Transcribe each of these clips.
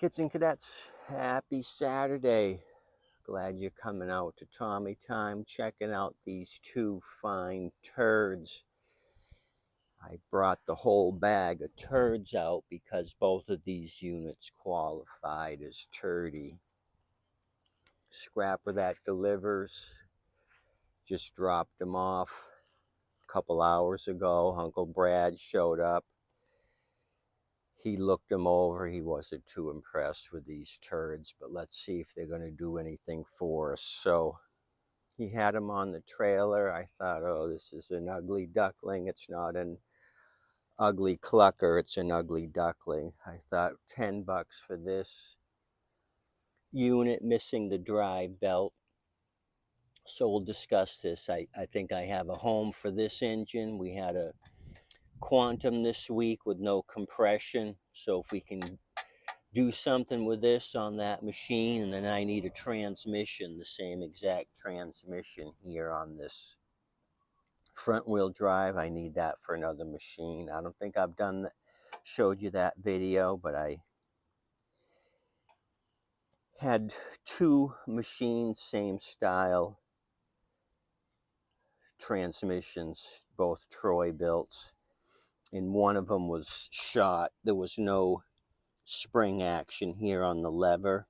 Kids and cadets, happy Saturday. Glad you're coming out to Tommy Time, checking out these two fine turds. I brought the whole bag of turds out because both of these units qualified as turdy. Scrapper that delivers, just dropped them off a couple hours ago. Uncle Brad showed up. He looked them over. He wasn't too impressed with these turds, but let's see if they're going to do anything for us. So he had them on the trailer. I thought, oh, this is an ugly duckling. It's not an ugly clucker. It's an ugly duckling. I thought $10 for this unit missing the drive belt. So we'll discuss this. I think I have a home for this engine. We had a Quantum this week with no compression. So if we can do something with this on that machine, and then I need a transmission, the same exact transmission here on this front wheel drive. I need that for another machine. I don't think I've done that, showed you that video, but I had two machines, same style transmissions, both Troy built, and one of them was shot. There was no spring action here on the lever.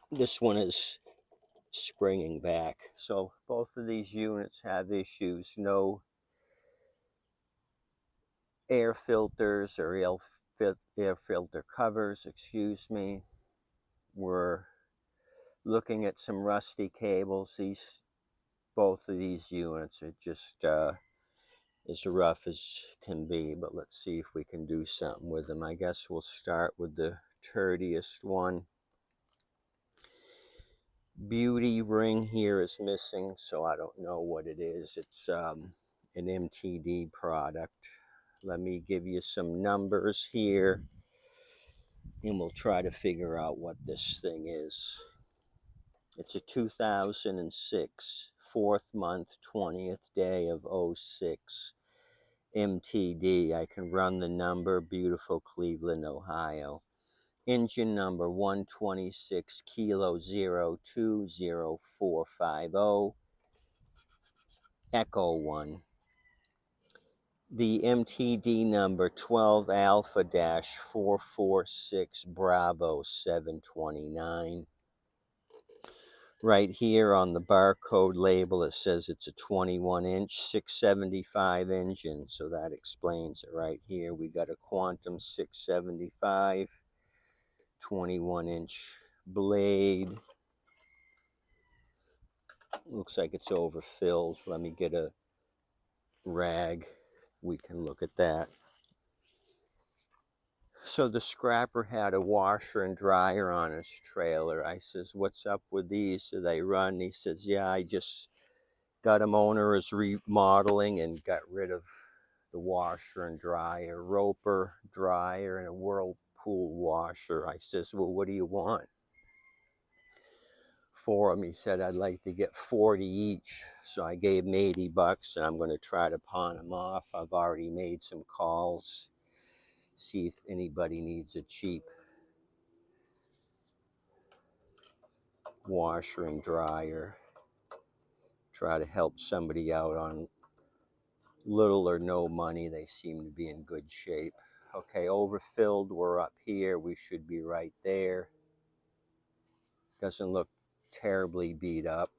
This one is springing back. So both of these units have issues. No air filters or air filter covers, excuse me. We're looking at some rusty cables. Both of these units are just as rough as can be, but let's see if we can do something with them. I guess we'll start with the turdiest one. Beauty ring here is missing, so I don't know what it is. It's an MTD product. Let me give you some numbers here, and we'll try to figure out what this thing is. It's a 2006, 4th month, 20th day of 06 MTD. I can run the number, beautiful Cleveland, Ohio. Engine number 126 kilo 020450, Echo 1. The MTD number 12 Alpha 446 Bravo 729. Right here on the barcode label, it says it's a 21-inch 675 engine, so that explains it right here. We got a Quantum 675, 21-inch blade. Looks like it's overfilled. Let me get a rag. We can look at that. So the scrapper had a washer and dryer on his trailer. I says, what's up with these? Do they run? He says, yeah, I just got them. Owner is remodeling and got rid of the washer and dryer, Roper dryer, and a Whirlpool washer. I says, well, what do you want for them? He said, I'd like to get 40 each. So I gave him $80, and I'm going to try to pawn them off. I've already made some calls, see if anybody needs a cheap washer and dryer. Try to help somebody out on little or no money. They seem to be in good shape. Okay, overfilled, we're up here. We should be right there. Doesn't look terribly beat up.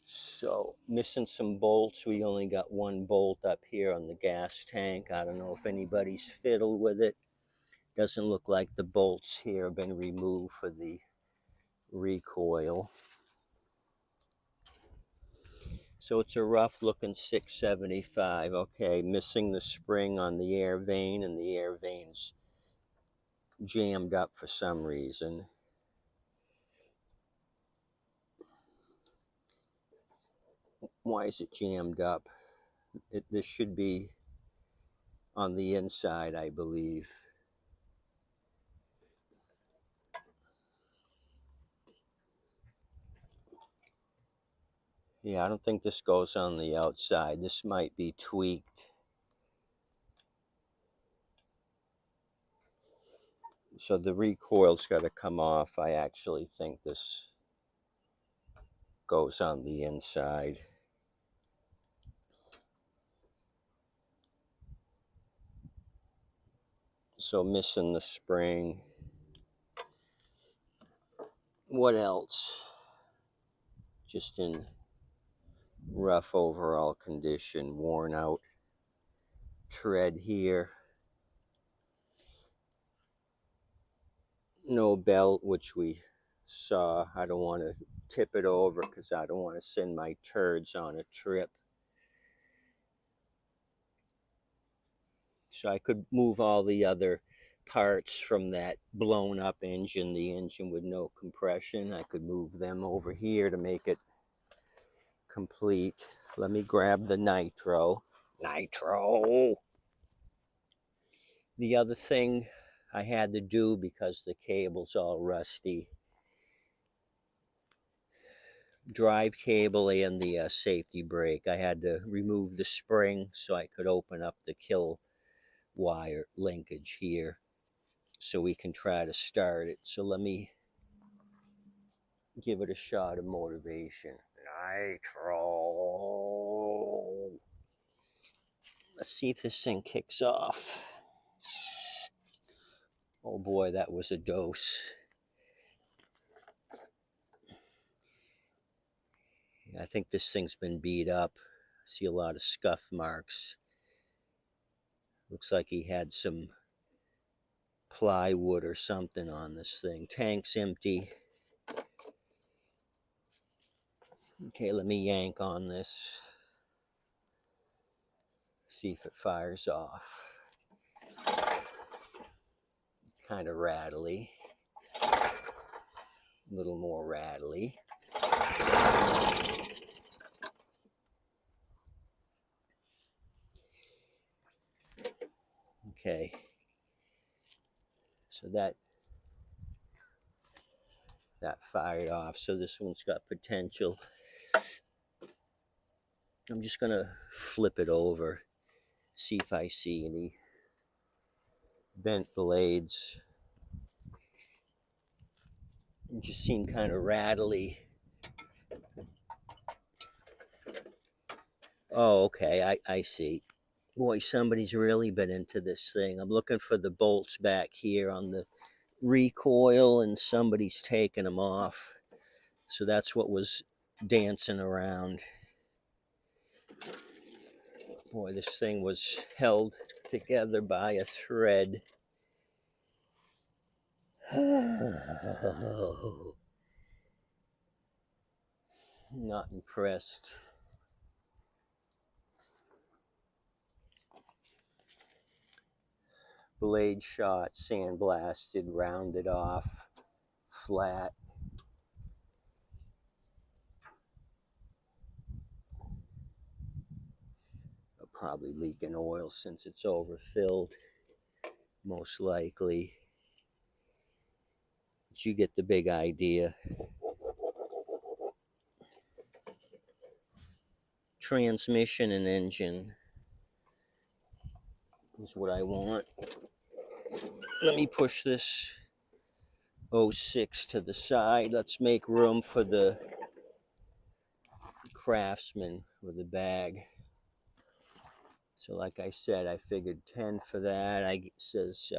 So missing some bolts. We only got one bolt up here on the gas tank. I don't know if anybody's fiddled with it. Doesn't look like the bolts here have been removed for the recoil. So it's a rough looking 675. Okay, missing the spring on the air vane, and the air vane's jammed up for some reason. Why is it jammed up? This should be on the inside, I believe. Yeah, I don't think this goes on the outside. This might be tweaked. So the recoil's got to come off. I actually think this goes on the inside. So missing the spring. What else? Just in rough overall condition, worn out tread here. No belt, which we saw. I don't want to tip it over because I don't want to send my turds on a trip. So I could move all the other parts from that blown up engine, the engine with no compression. I could move them over here to make it complete. Let me grab the nitro. Nitro! The other thing I had to do, because the cable's all rusty, drive cable and the safety brake, I had to remove the spring so I could open up the kill wire linkage here so we can try to start it. So let me give it a shot of motivation. Nitro! Let's see if this thing kicks off. Oh boy, that was a dose. I think this thing's been beat up. I see a lot of scuff marks. Looks like he had some plywood or something on this thing. Tank's empty. Okay, let me yank on this. See if it fires off. Kind of rattly. A little more rattly. Okay. So that fired off. So this one's got potential. I'm just gonna flip it over, see if I see any bent blades. It just seemed kind of rattly. Oh, okay, I see. Boy, somebody's really been into this thing. I'm looking for the bolts back here on the recoil, and somebody's taken them off. So that's what was dancing around. Boy, this thing was held together by a thread. Oh, not impressed. Blade shot, sandblasted, rounded off, flat. Probably leaking oil since it's overfilled, most likely. But you get the big idea. Transmission and engine is what I want. Let me push this 06 to the side. Let's make room for the Craftsman with the bag. So like I said, I figured 10 for that. I says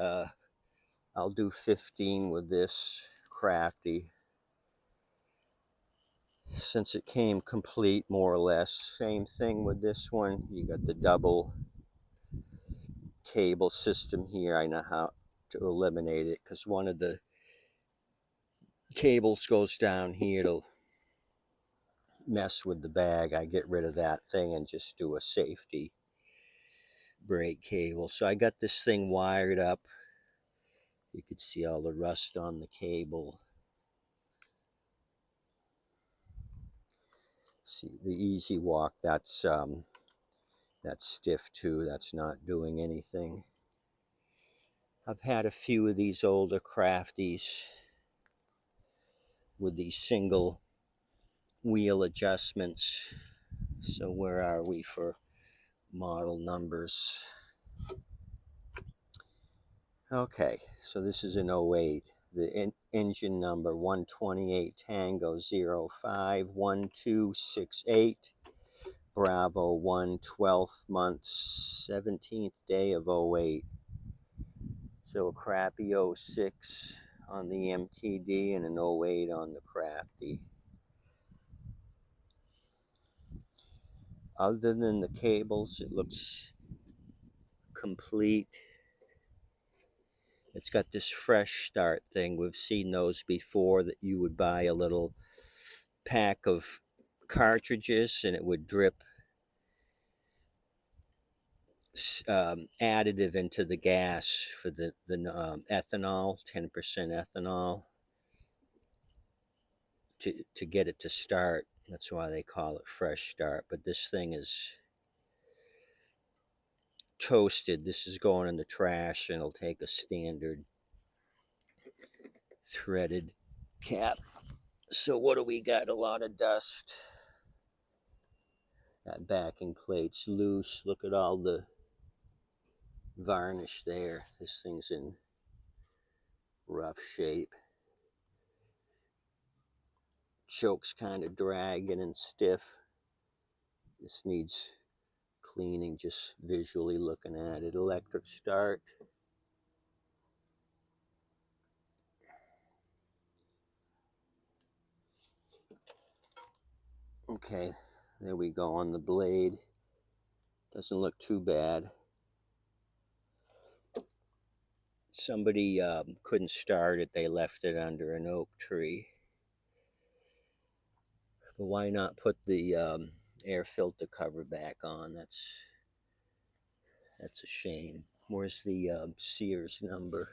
I'll do 15 with this Crafty, since it came complete more or less. Same thing with this one. You got the double cable system here. I know how to eliminate it because one of the cables goes down here to mess with the bag. I get rid of that thing and just do a safety brake cable. So I got this thing wired up. You could see all the rust on the cable. See the Ez-Walk, that's stiff too. That's not doing anything. I've had a few of these older Crafties with these single wheel adjustments. So where are we for model numbers? Okay, so this is an '08. The engine number 128 Tango 051268. Bravo 1, 12th month, 17th day of '08. So a crappy '06 on the MTD and an '08 on the crafty. Other than the cables, it looks complete. It's got this fresh start thing. We've seen those before, that you would buy a little pack of cartridges and it would drip additive into the gas for the ethanol, 10% ethanol, to get it to start. That's why they call it fresh start. But this thing is toasted. This is going in the trash, and it'll take a standard threaded cap. So what do we got? A lot of dust. That backing plate's loose. Look at all the varnish there. This thing's in rough shape. Choke's kind of dragging and stiff. This needs cleaning, just visually looking at it. Electric start. Okay, there we go on the blade. Doesn't look too bad. Somebody couldn't start it. They left it under an oak tree. But why not put the air filter cover back on? That's a shame. Where's the Sears number?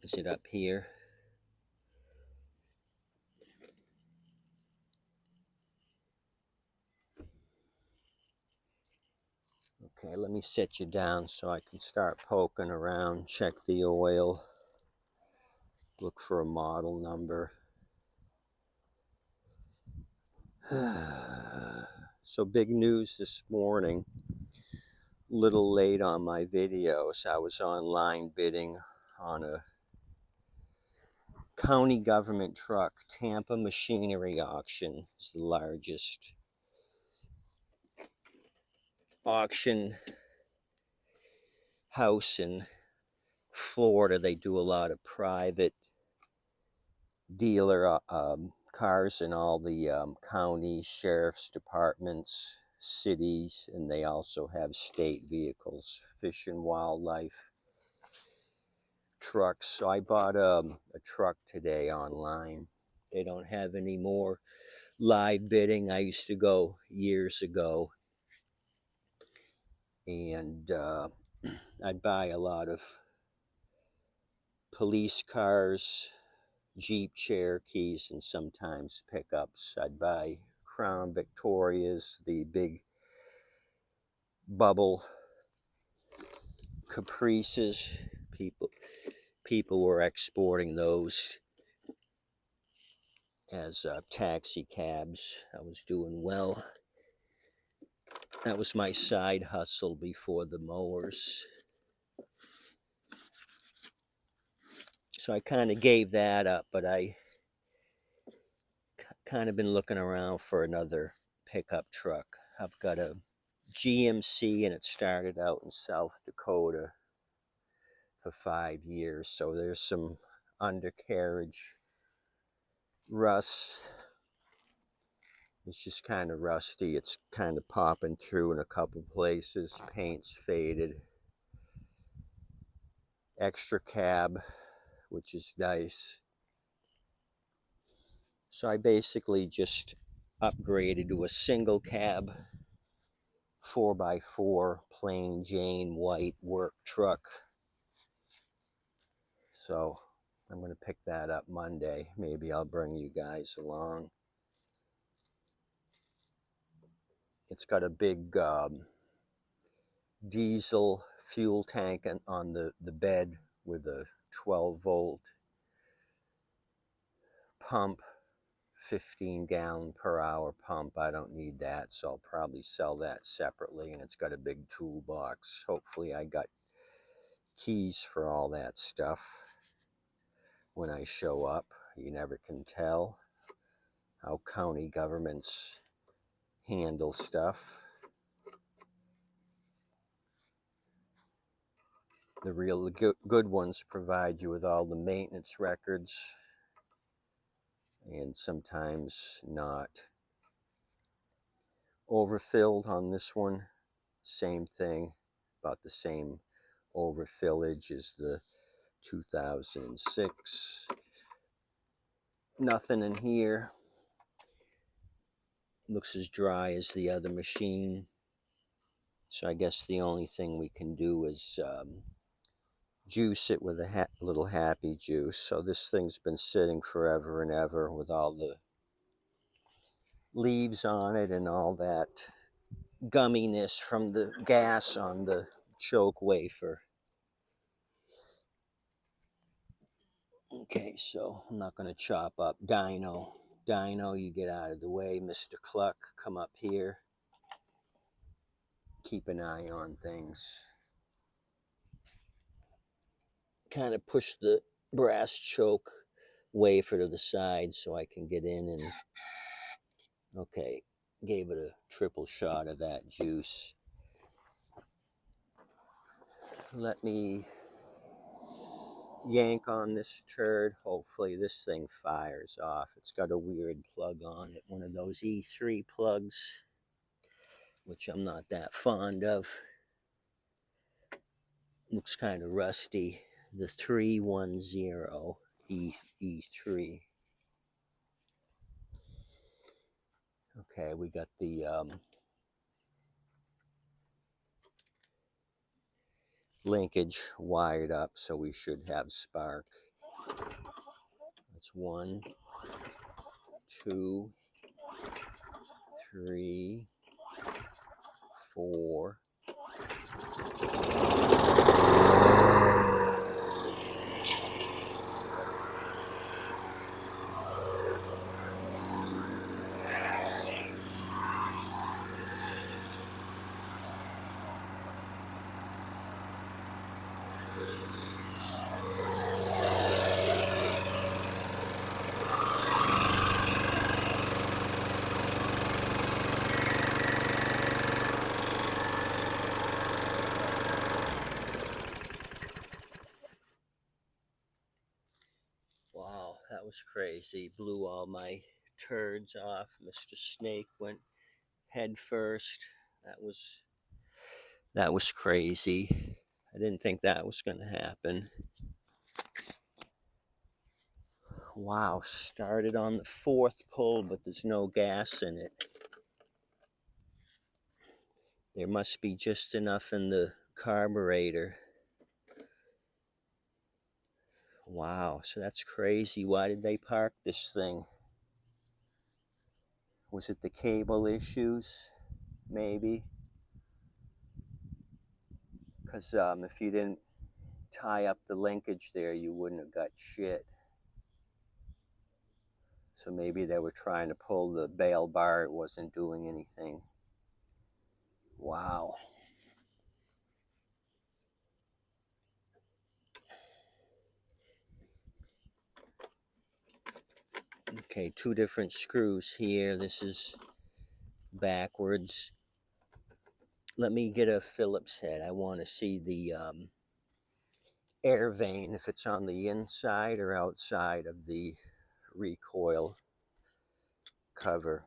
Is it up here? Okay, let me set you down so I can start poking around, check the oil, look for a model number. So big news this morning. Little late on my videos. I was online bidding on a county government truck. Tampa Machinery Auction is the largest auction house in Florida. They do a lot of private dealer cars in all the counties, sheriff's departments, cities, and they also have state vehicles, fish and wildlife trucks. So I bought a truck today online. They don't have any more live bidding. I used to go years ago, and I'd buy a lot of police cars, Jeep Cherokees, and sometimes pickups. I'd buy Crown Victorias, the big bubble Caprices. People were exporting those as taxi cabs. I was doing well. That was my side hustle before the mowers. So I kind of gave that up, but I kind of been looking around for another pickup truck. I've got a GMC, and it started out in South Dakota for 5 years. So there's some undercarriage rust. It's just kind of rusty. It's kind of popping through in a couple places. Paint's faded. Extra cab, which is nice. So I basically just upgraded to a single cab 4x4 plain Jane white work truck. So I'm going to pick that up Monday. Maybe I'll bring you guys along. It's got a big diesel fuel tank on the bed with a 12-volt pump, 15-gallon per hour pump. I don't need that, so I'll probably sell that separately. And it's got a big toolbox. Hopefully I got keys for all that stuff when I show up. You never can tell how county governments handle stuff. The real good ones provide you with all the maintenance records, and sometimes not. Overfilled on this one, same thing, about the same overfillage as the 2006. Nothing in here. Looks as dry as the other machine. So I guess the only thing we can do is juice it with a little happy juice. So this thing's been sitting forever and ever with all the leaves on it and all that gumminess from the gas on the choke wafer. Okay, so I'm not going to chop up Dino. Dino, you get out of the way. Mr. Cluck, come up here. Keep an eye on things. Kind of push the brass choke wafer to the side so I can get in and... Okay, gave it a triple shot of that juice. Let me yank on this turd. Hopefully this thing fires off. It's got a weird plug on it, one of those E3 plugs, which I'm not that fond of. Looks kind of rusty. The 310 E3. Okay, we got the linkage wired up, so we should have spark. That's 1, 2, 3, 4. Wow, that was crazy. Blew all my turds off. Mr. Snake went head first. That was crazy. I didn't think that was going to happen. Wow, started on the 4th pull, but there's no gas in it. There must be just enough in the carburetor. Wow, so that's crazy. Why did they park this thing? Was it the cable issues? Maybe. Because if you didn't tie up the linkage there, you wouldn't have got shit. So maybe they were trying to pull the bail bar. It wasn't doing anything. Wow. Okay, 2 different screws here. This is backwards. Let me get a Phillips head. I want to see the air vane, if it's on the inside or outside of the recoil cover.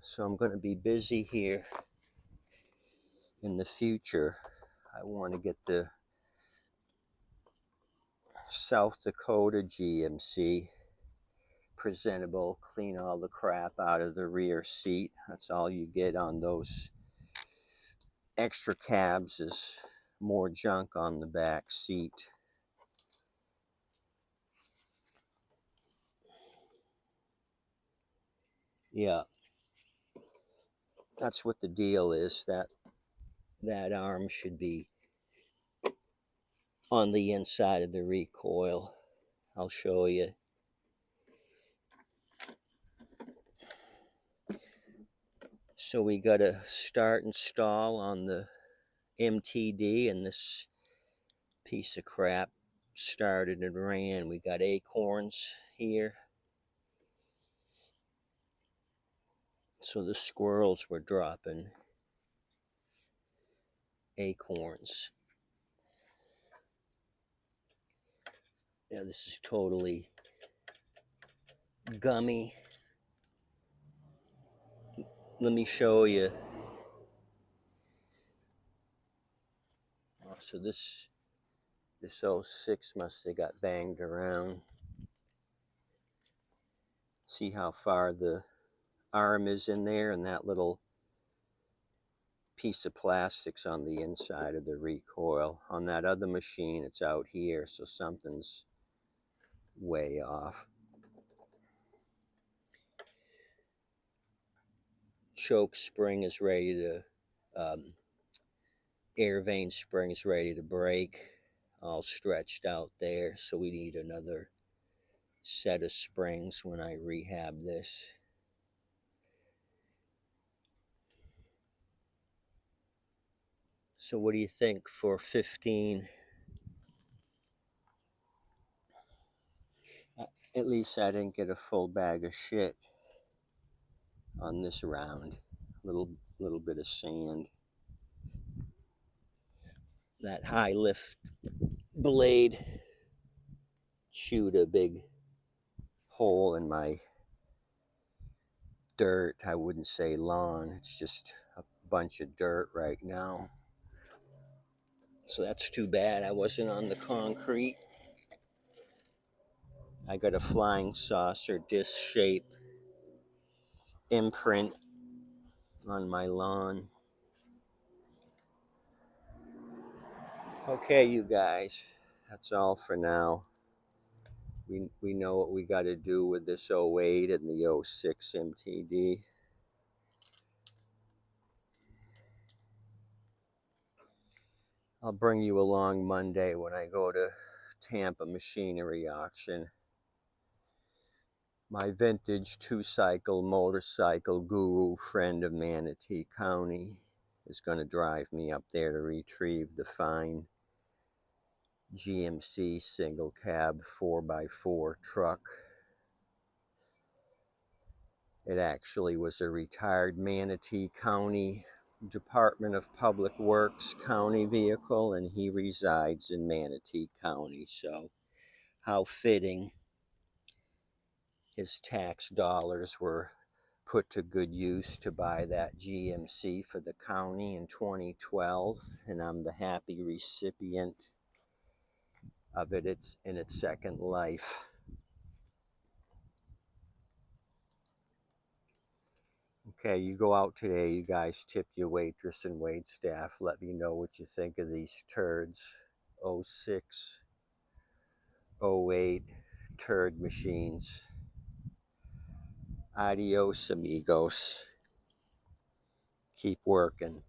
So I'm going to be busy here in the future. I want to get the South Dakota GMC presentable, clean all the crap out of the rear seat. That's all you get on those extra cabs, is more junk on the back seat. Yeah, that's what the deal is. That arm should be on the inside of the recoil. I'll show you. So we got a start and stall on the MTD, and this piece of crap started and ran. We got acorns here. So the squirrels were dropping acorns. Yeah, this is totally gummy. Let me show you. Oh, so this 06 must have got banged around. See how far the arm is in there, and that little piece of plastic's on the inside of the recoil. On that other machine, it's out here, so something's way off. Choke spring is ready to, air vane spring is ready to break, all stretched out there, so we need another set of springs when I rehab this. So what do you think for 15? At least I didn't get a full bag of shit on this round. Little bit of sand. That high lift blade chewed a big hole in my dirt. I wouldn't say lawn, it's just a bunch of dirt right now. So that's too bad I wasn't on the concrete. I got a flying saucer disc shape imprint on my lawn. Okay, you guys, that's all for now. We know what we got to do with this 08 and the 06 MTD. I'll bring you along Monday when I go to Tampa Machinery Auction. My vintage two-cycle motorcycle guru friend of Manatee County is going to drive me up there to retrieve the fine GMC single cab 4x4 truck. It actually was a retired Manatee County Department of Public Works county vehicle, and he resides in Manatee County, so how fitting his tax dollars were put to good use to buy that GMC for the county in 2012, and I'm the happy recipient of it. It's in its second life. Okay, you go out today, you guys tip your waitress and wait staff. Let me know what you think of these turds. 06, 08 turd machines. Adios, amigos. Keep working.